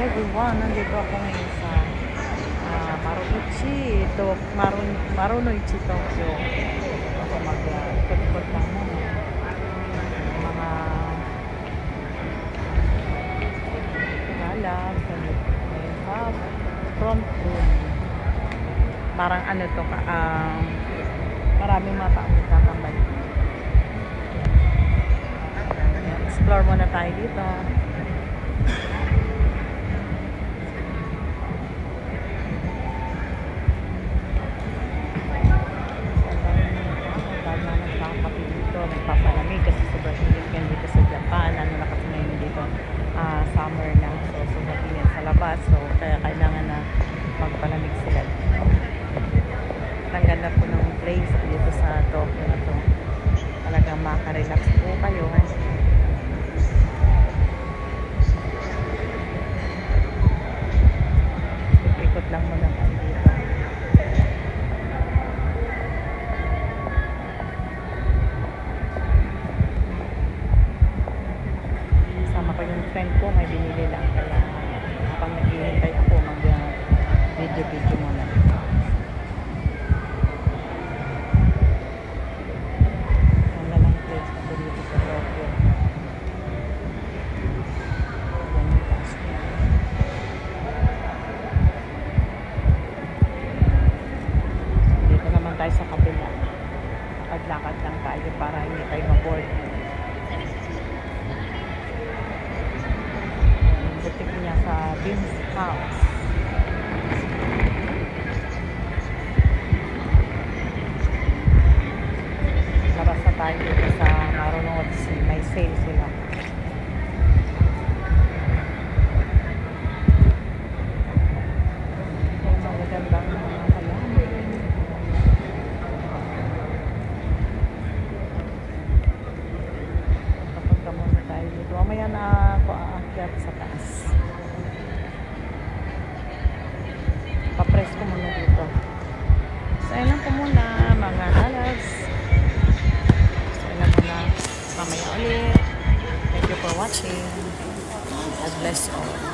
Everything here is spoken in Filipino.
everyone, nandito ako ngayon sa Marunouchi, Marunouchi, Tokyo. Ako mag-ikot-ikot lang muna. Mga galab, front room. Parang ano to, maraming mga taong nagtatambay. Explore muna tayo dito. Nagpapalamig kasi sobrang init yan dito sa Japan. Ano na kasi ngayon dito, summer na, so sobrang init sa labas, so kaya kailangan na magpalamig sila. Ang ganda po ng place dito sa Tokyo na to, talagang makarelax po kayo. Ikot lang muna tayo dito. Sama ko yung friend ko, may binili lang, kaya habang naghihintay ako mag video muna. Ang galang place na dito sa Tokyo. Yan yung taas niya. Dito naman tayo sa kabila. Lakad-lakad lang tayo para hindi tayo ma-board. Butik niya sa Beams House. Labas na tayo dito sa Marunouchi. May sale sila. Magagandang mga halaman. Papunta muna tayo dito. Mamaya na ako aakyat sa taas. Papress ko muna dito. So, ayun po muna mga halas. So, ayun muna. Mamaya ulit. Thank you for watching. God bless all.